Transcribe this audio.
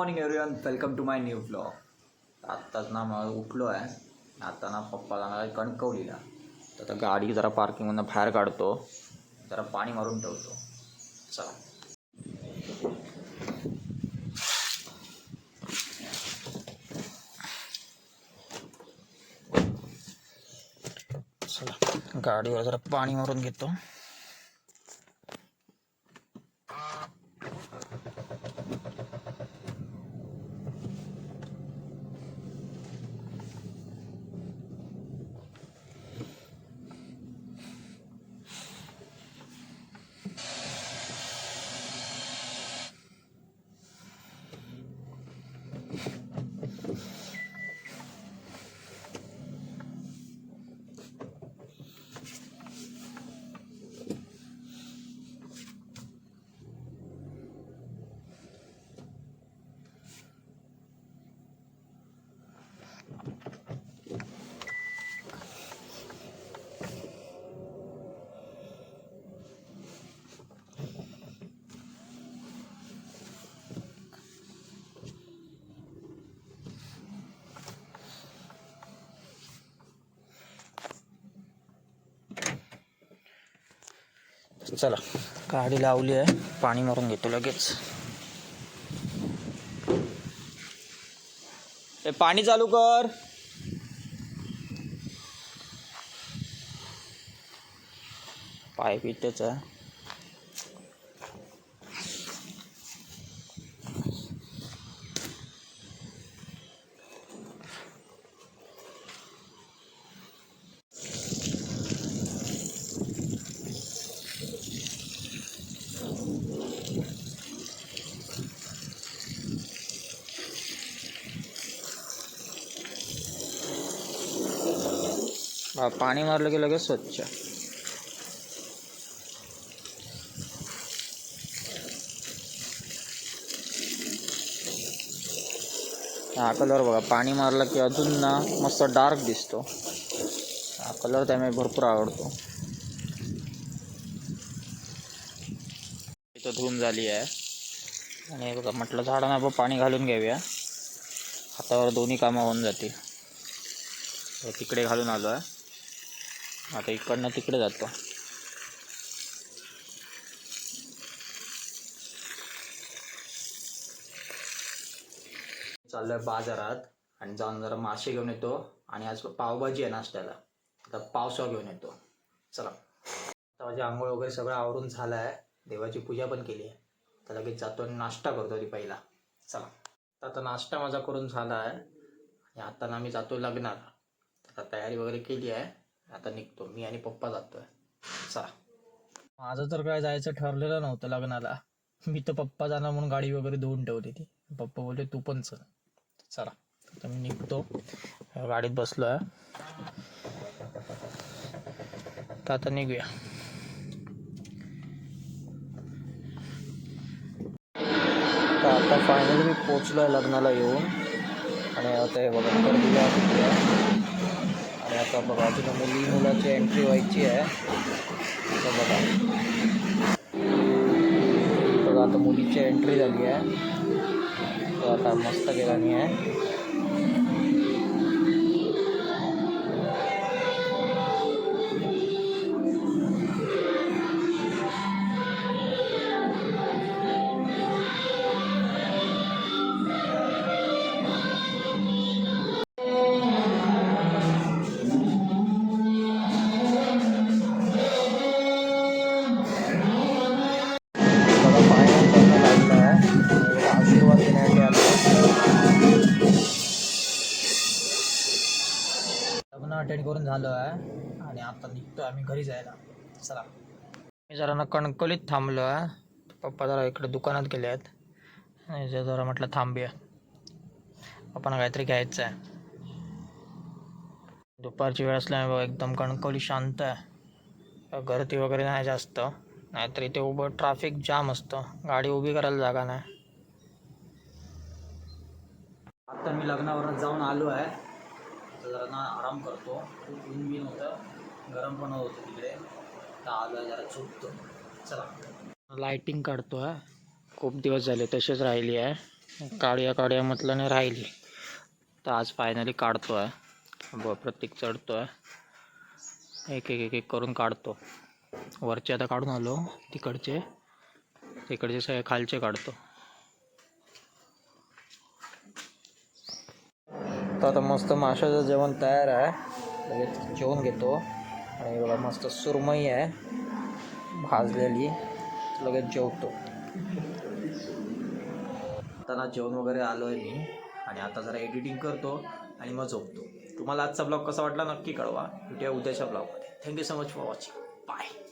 Morning everyone, welcome to my new vlog. आत्ताच ना मला उठलो आहे. आता ना पप्पा जाणार आहे कणकवलीला. तर आता गाडी जरा पार्किंगमधून बाहेर काढतो, जरा पाणी मारून ठेवतो. चला चला गाडीवर जरा पाणी मारून घेतो. चला गाडी लावली आहे, पाणी मारून घेतो लगेच. ए पाणी चालू कर. पाईप इथेच आहे. पाणी मारलं की लगेच स्वच्छ. हा कलर बघा, पाणी मारलं की अजून ना मस्त डार्क दिसतो. हा कलर त्यामुळे भरपूर आवडतो. इथं धुवून झाली आहे आणि बघा म्हटलं झाडांना आपण पाणी घालून घेऊया, हातावर दोन्ही कामं होऊन जातील. तिकडे घालून आलो आहे, आता इकडनं तिकडे जातो. चाललोय बाजारात आणि जाऊन जरा मासे घेऊन येतो. आणि आज पावभाजी आहे नाश्त्याला, आता पावसाव घेऊन येतो. चला आता माझी आंघोळ वगैरे सगळं आवरून झालं आहे, देवाची पूजा पण केली आहे. तर लगेच जातो आणि नाश्ता करतो आधी पहिला. चला आता नाश्ता माझा करून झाला आहे आणि आता ना मी जातो लग्नात. आता तयारी वगैरे केली आहे, आता निघतो. मी आणि पप्पा जातोय. चला माझं तर काय जायचं ठरलेलं नव्हतं लग्नाला. मी तर पप्पा जाणार म्हणून गाडी वगैरे धुवून ठेवली ती. पप्पा बोलले तू पण चल. चला आता मी निघतो, गाडीत बसलो आहे. तर आता निघूया. तर आता फायनली मी पोचलो आहे लग्नाला येऊन. आणि आता हे बघा गर्दी आहे. आणि आता बघा अजून मुलाची एंट्री व्हायची आहे. तर बघा आता मुलीची एंट्री झाली आहे. तर आता मस्त गेलानी आहे. आशीर्वाद देण्यासाठी आलो. लग्न अटेंड करून झालं आहे आणि आता निघतो आम्ही घरी जायला. चला मी जरा ना कणकवलीत थांबलो आहे. पप्पा जरा इकडे दुकानात गेले आहेत आणि जरा म्हटलं थांबूया, आपण काहीतरी घ्यायचं आहे. दुपारची वेळ असल्यामुळे एकदम कणकवली शांत आहे. गर्दी वगैरे नाही जास्त, नाहीतर इथे उभं ट्रॅफिक जाम असतं, गाडी उभी करायला जागा नाही. आता मी लग्नावरून जाऊन आलो आहे. आता जरा ना आराम करतो. खूप ऊन बिन होतं, गरम पण होतं तिकडे. तर आलो आहे, जरा झोपतो. चला लाईटिंग काढतो आहे, खूप दिवस झाले तसेच राहिली आहे. काढूया म्हटलं नाही राहिली, तर आज फायनली काढतो आहे. प्रत्येक चढतो आहे, एक करून काढतो. वरचे आता काढून आलो, तिकडचे सगळे खालचे काढतो. तर आता मस्त माशाचं जेवण तयार आहे, लगेच जेवून घेतो. आणि बघा मस्त सुरमई आहे भाजलेली, लगेच जेवतो. आता ना जेवण वगैरे आलो आहे मी, आणि आता जरा एडिटिंग करतो आणि मग झोपतो. तुम्हाला आजचा ब्लॉग कसा वाटला नक्की कळवा. भेटूया उद्याच्या ब्लॉगमध्ये. Thank you so much for watching. Bye.